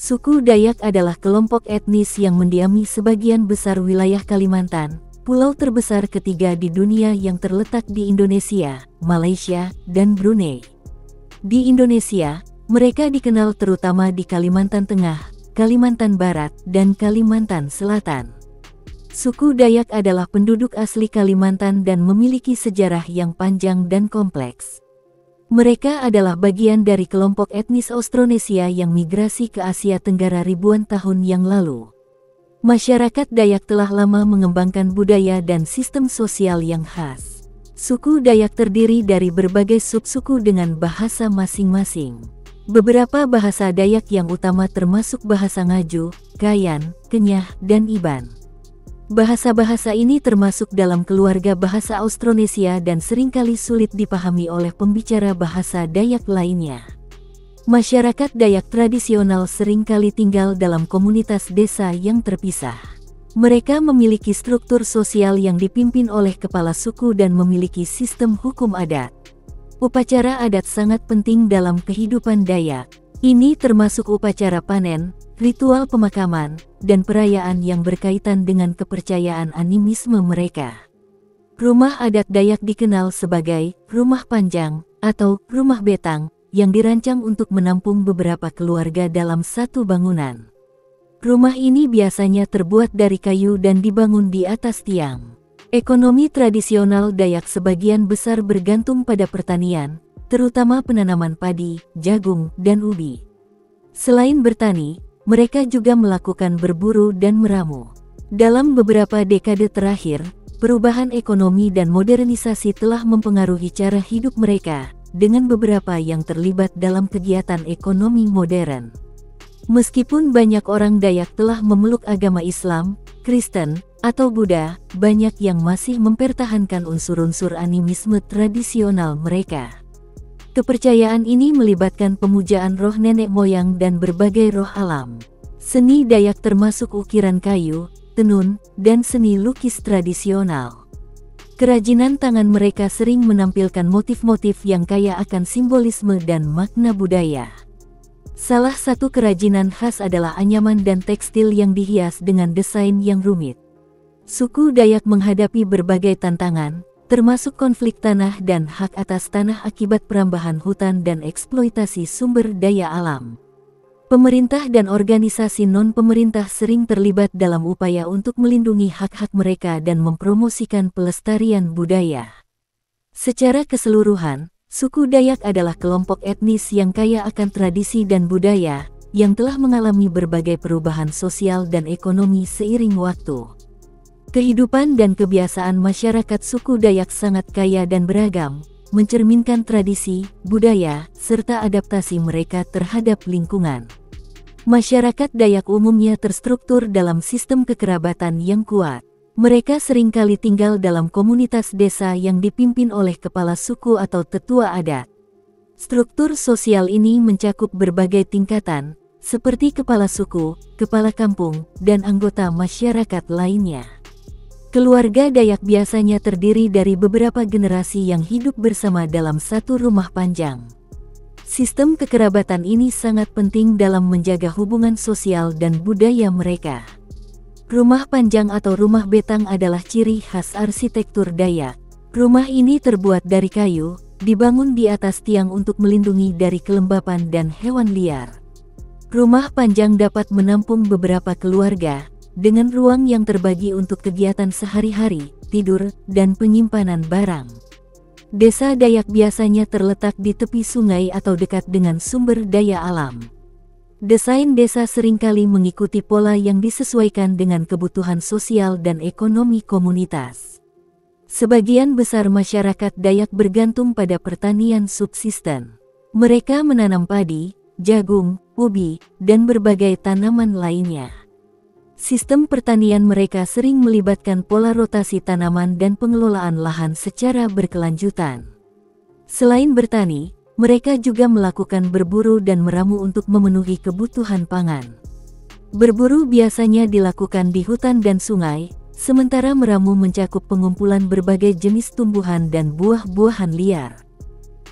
Suku Dayak adalah kelompok etnis yang mendiami sebagian besar wilayah Kalimantan, pulau terbesar ketiga di dunia yang terletak di Indonesia, Malaysia, dan Brunei. Di Indonesia, mereka dikenal terutama di Kalimantan Tengah, Kalimantan Barat, dan Kalimantan Selatan. Suku Dayak adalah penduduk asli Kalimantan dan memiliki sejarah yang panjang dan kompleks. Mereka adalah bagian dari kelompok etnis Austronesia yang migrasi ke Asia Tenggara ribuan tahun yang lalu. Masyarakat Dayak telah lama mengembangkan budaya dan sistem sosial yang khas. Suku Dayak terdiri dari berbagai subsuku dengan bahasa masing-masing. Beberapa bahasa Dayak yang utama termasuk bahasa Ngaju, Kayan, Kenyah, dan Iban. Bahasa-bahasa ini termasuk dalam keluarga bahasa Austronesia dan seringkali sulit dipahami oleh pembicara bahasa Dayak lainnya. Masyarakat Dayak tradisional seringkali tinggal dalam komunitas desa yang terpisah. Mereka memiliki struktur sosial yang dipimpin oleh kepala suku dan memiliki sistem hukum adat. Upacara adat sangat penting dalam kehidupan Dayak. Ini termasuk upacara panen, ritual pemakaman, dan perayaan yang berkaitan dengan kepercayaan animisme mereka. Rumah adat Dayak dikenal sebagai rumah panjang atau rumah betang yang dirancang untuk menampung beberapa keluarga dalam satu bangunan. Rumah ini biasanya terbuat dari kayu dan dibangun di atas tiang. Ekonomi tradisional Dayak sebagian besar bergantung pada pertanian, terutama penanaman padi, jagung, dan ubi. Selain bertani, mereka juga melakukan berburu dan meramu. Dalam beberapa dekade terakhir, perubahan ekonomi dan modernisasi telah mempengaruhi cara hidup mereka, dengan beberapa yang terlibat dalam kegiatan ekonomi modern. Meskipun banyak orang Dayak telah memeluk agama Islam, Kristen, atau Buddha, banyak yang masih mempertahankan unsur-unsur animisme tradisional mereka. Kepercayaan ini melibatkan pemujaan roh nenek moyang dan berbagai roh alam. Seni Dayak termasuk ukiran kayu, tenun, dan seni lukis tradisional. Kerajinan tangan mereka sering menampilkan motif-motif yang kaya akan simbolisme dan makna budaya. Salah satu kerajinan khas adalah anyaman dan tekstil yang dihias dengan desain yang rumit. Suku Dayak menghadapi berbagai tantangan, termasuk konflik tanah dan hak atas tanah akibat perambahan hutan dan eksploitasi sumber daya alam. Pemerintah dan organisasi non-pemerintah sering terlibat dalam upaya untuk melindungi hak-hak mereka dan mempromosikan pelestarian budaya. Secara keseluruhan, suku Dayak adalah kelompok etnis yang kaya akan tradisi dan budaya, yang telah mengalami berbagai perubahan sosial dan ekonomi seiring waktu. Kehidupan dan kebiasaan masyarakat suku Dayak sangat kaya dan beragam, mencerminkan tradisi, budaya, serta adaptasi mereka terhadap lingkungan. Masyarakat Dayak umumnya terstruktur dalam sistem kekerabatan yang kuat. Mereka seringkali tinggal dalam komunitas desa yang dipimpin oleh kepala suku atau tetua adat. Struktur sosial ini mencakup berbagai tingkatan, seperti kepala suku, kepala kampung, dan anggota masyarakat lainnya. Keluarga Dayak biasanya terdiri dari beberapa generasi yang hidup bersama dalam satu rumah panjang. Sistem kekerabatan ini sangat penting dalam menjaga hubungan sosial dan budaya mereka. Rumah panjang atau rumah betang adalah ciri khas arsitektur Dayak. Rumah ini terbuat dari kayu, dibangun di atas tiang untuk melindungi dari kelembapan dan hewan liar. Rumah panjang dapat menampung beberapa keluarga, dengan ruang yang terbagi untuk kegiatan sehari-hari, tidur, dan penyimpanan barang. Desa Dayak biasanya terletak di tepi sungai atau dekat dengan sumber daya alam. Desain desa seringkali mengikuti pola yang disesuaikan dengan kebutuhan sosial dan ekonomi komunitas. Sebagian besar masyarakat Dayak bergantung pada pertanian subsisten. Mereka menanam padi, jagung, ubi, dan berbagai tanaman lainnya. Sistem pertanian mereka sering melibatkan pola rotasi tanaman dan pengelolaan lahan secara berkelanjutan. Selain bertani, mereka juga melakukan berburu dan meramu untuk memenuhi kebutuhan pangan. Berburu biasanya dilakukan di hutan dan sungai, sementara meramu mencakup pengumpulan berbagai jenis tumbuhan dan buah-buahan liar.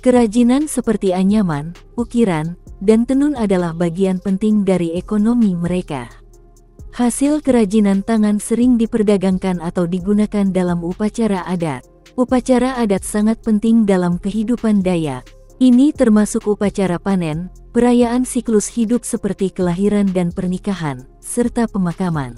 Kerajinan seperti anyaman, ukiran, dan tenun adalah bagian penting dari ekonomi mereka. Hasil kerajinan tangan sering diperdagangkan atau digunakan dalam upacara adat. Upacara adat sangat penting dalam kehidupan Dayak. Ini termasuk upacara panen, perayaan siklus hidup seperti kelahiran dan pernikahan, serta pemakaman.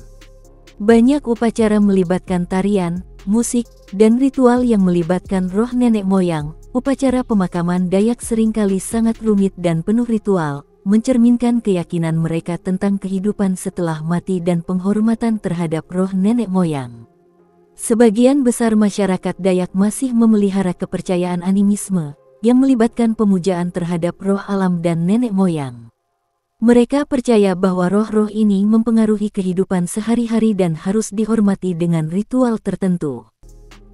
Banyak upacara melibatkan tarian, musik, dan ritual yang melibatkan roh nenek moyang. Upacara pemakaman Dayak seringkali sangat rumit dan penuh ritual, mencerminkan keyakinan mereka tentang kehidupan setelah mati dan penghormatan terhadap roh nenek moyang. Sebagian besar masyarakat Dayak masih memelihara kepercayaan animisme, yang melibatkan pemujaan terhadap roh alam dan nenek moyang. Mereka percaya bahwa roh-roh ini mempengaruhi kehidupan sehari-hari dan harus dihormati dengan ritual tertentu.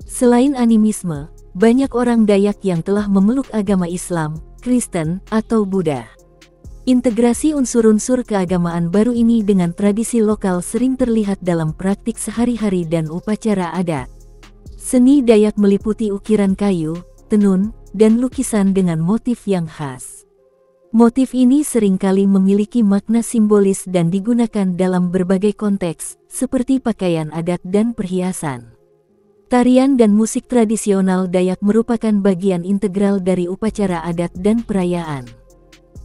Selain animisme, banyak orang Dayak yang telah memeluk agama Islam, Kristen, atau Buddha. Integrasi unsur-unsur keagamaan baru ini dengan tradisi lokal sering terlihat dalam praktik sehari-hari dan upacara adat. Seni Dayak meliputi ukiran kayu, tenun, dan lukisan dengan motif yang khas. Motif ini seringkali memiliki makna simbolis dan digunakan dalam berbagai konteks, seperti pakaian adat dan perhiasan. Tarian dan musik tradisional Dayak merupakan bagian integral dari upacara adat dan perayaan.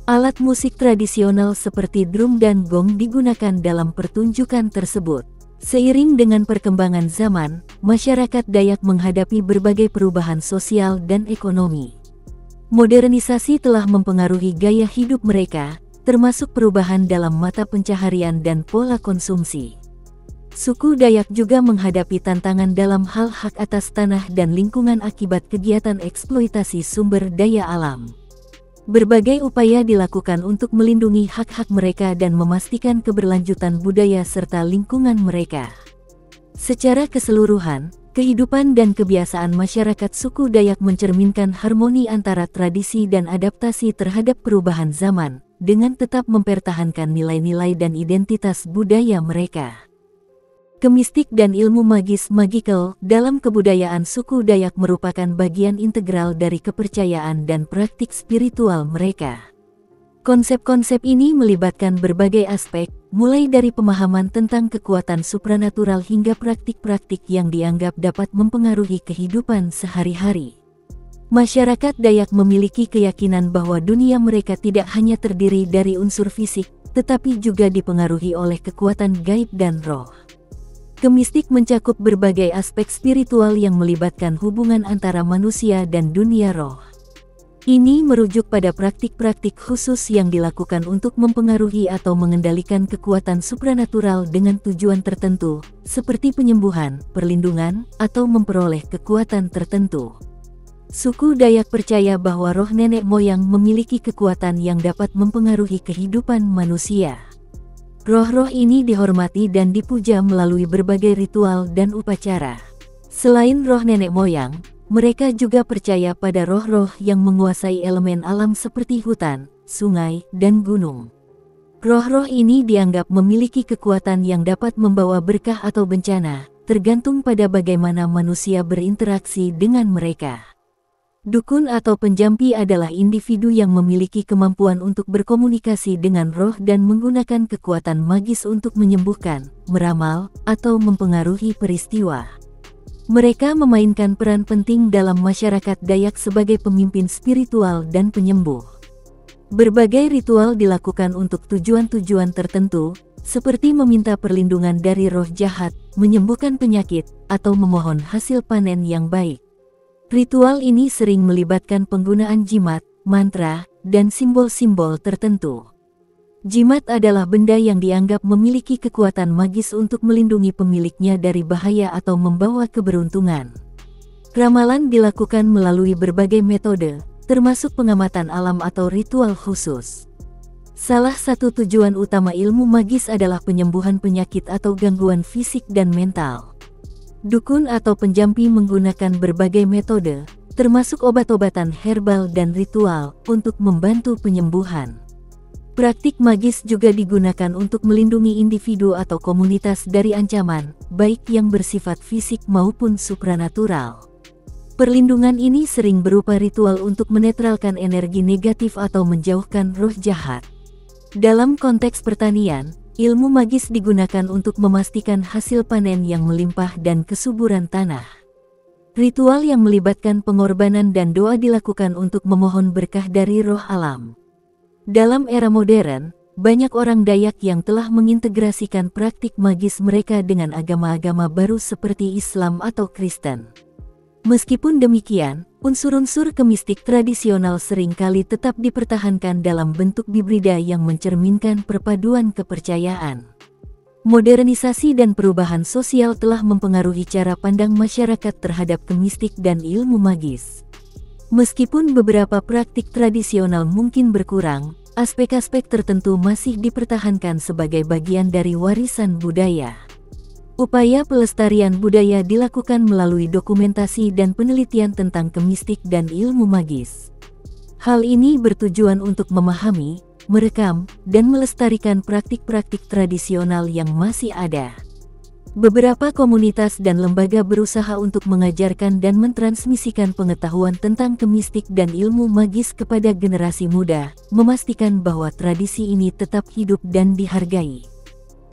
Alat musik tradisional seperti drum dan gong digunakan dalam pertunjukan tersebut. Seiring dengan perkembangan zaman, masyarakat Dayak menghadapi berbagai perubahan sosial dan ekonomi. Modernisasi telah mempengaruhi gaya hidup mereka, termasuk perubahan dalam mata pencaharian dan pola konsumsi. Suku Dayak juga menghadapi tantangan dalam hal hak atas tanah dan lingkungan akibat kegiatan eksploitasi sumber daya alam. Berbagai upaya dilakukan untuk melindungi hak-hak mereka dan memastikan keberlanjutan budaya serta lingkungan mereka. Secara keseluruhan, kehidupan dan kebiasaan masyarakat suku Dayak mencerminkan harmoni antara tradisi dan adaptasi terhadap perubahan zaman, dengan tetap mempertahankan nilai-nilai dan identitas budaya mereka. Kemistik dan ilmu magis magical dalam kebudayaan suku Dayak merupakan bagian integral dari kepercayaan dan praktik spiritual mereka. Konsep-konsep ini melibatkan berbagai aspek, mulai dari pemahaman tentang kekuatan supranatural hingga praktik-praktik yang dianggap dapat mempengaruhi kehidupan sehari-hari. Masyarakat Dayak memiliki keyakinan bahwa dunia mereka tidak hanya terdiri dari unsur fisik, tetapi juga dipengaruhi oleh kekuatan gaib dan roh. Kemistik mencakup berbagai aspek spiritual yang melibatkan hubungan antara manusia dan dunia roh. Ini merujuk pada praktik-praktik khusus yang dilakukan untuk mempengaruhi atau mengendalikan kekuatan supranatural dengan tujuan tertentu, seperti penyembuhan, perlindungan, atau memperoleh kekuatan tertentu. Suku Dayak percaya bahwa roh nenek moyang memiliki kekuatan yang dapat mempengaruhi kehidupan manusia. Roh-roh ini dihormati dan dipuja melalui berbagai ritual dan upacara. Selain roh nenek moyang, mereka juga percaya pada roh-roh yang menguasai elemen alam seperti hutan, sungai, dan gunung. Roh-roh ini dianggap memiliki kekuatan yang dapat membawa berkah atau bencana, tergantung pada bagaimana manusia berinteraksi dengan mereka. Dukun atau penjampi adalah individu yang memiliki kemampuan untuk berkomunikasi dengan roh dan menggunakan kekuatan magis untuk menyembuhkan, meramal, atau mempengaruhi peristiwa. Mereka memainkan peran penting dalam masyarakat Dayak sebagai pemimpin spiritual dan penyembuh. Berbagai ritual dilakukan untuk tujuan-tujuan tertentu, seperti meminta perlindungan dari roh jahat, menyembuhkan penyakit, atau memohon hasil panen yang baik. Ritual ini sering melibatkan penggunaan jimat, mantra, dan simbol-simbol tertentu. Jimat adalah benda yang dianggap memiliki kekuatan magis untuk melindungi pemiliknya dari bahaya atau membawa keberuntungan. Ramalan dilakukan melalui berbagai metode, termasuk pengamatan alam atau ritual khusus. Salah satu tujuan utama ilmu magis adalah penyembuhan penyakit atau gangguan fisik dan mental. Dukun atau penjampi menggunakan berbagai metode, termasuk obat-obatan herbal dan ritual, untuk membantu penyembuhan. Praktik magis juga digunakan untuk melindungi individu atau komunitas dari ancaman, baik yang bersifat fisik maupun supranatural. Perlindungan ini sering berupa ritual untuk menetralkan energi negatif atau menjauhkan roh jahat. Dalam konteks pertanian, ilmu magis digunakan untuk memastikan hasil panen yang melimpah dan kesuburan tanah. Ritual yang melibatkan pengorbanan dan doa dilakukan untuk memohon berkah dari roh alam. Dalam era modern, banyak orang Dayak yang telah mengintegrasikan praktik magis mereka dengan agama-agama baru seperti Islam atau Kristen. Meskipun demikian, unsur-unsur kemistik tradisional seringkali tetap dipertahankan dalam bentuk hibrida yang mencerminkan perpaduan kepercayaan. Modernisasi dan perubahan sosial telah mempengaruhi cara pandang masyarakat terhadap kemistik dan ilmu magis. Meskipun beberapa praktik tradisional mungkin berkurang, aspek-aspek tertentu masih dipertahankan sebagai bagian dari warisan budaya. Upaya pelestarian budaya dilakukan melalui dokumentasi dan penelitian tentang kemistik dan ilmu magis. Hal ini bertujuan untuk memahami, merekam, dan melestarikan praktik-praktik tradisional yang masih ada. Beberapa komunitas dan lembaga berusaha untuk mengajarkan dan mentransmisikan pengetahuan tentang kemistik dan ilmu magis kepada generasi muda, memastikan bahwa tradisi ini tetap hidup dan dihargai.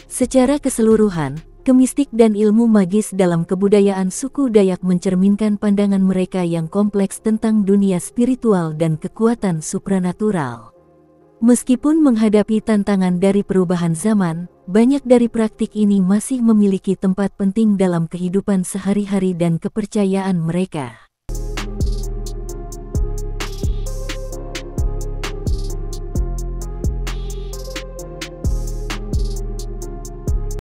Secara keseluruhan, kemistik dan ilmu magis dalam kebudayaan suku Dayak mencerminkan pandangan mereka yang kompleks tentang dunia spiritual dan kekuatan supranatural. Meskipun menghadapi tantangan dari perubahan zaman, banyak dari praktik ini masih memiliki tempat penting dalam kehidupan sehari-hari dan kepercayaan mereka.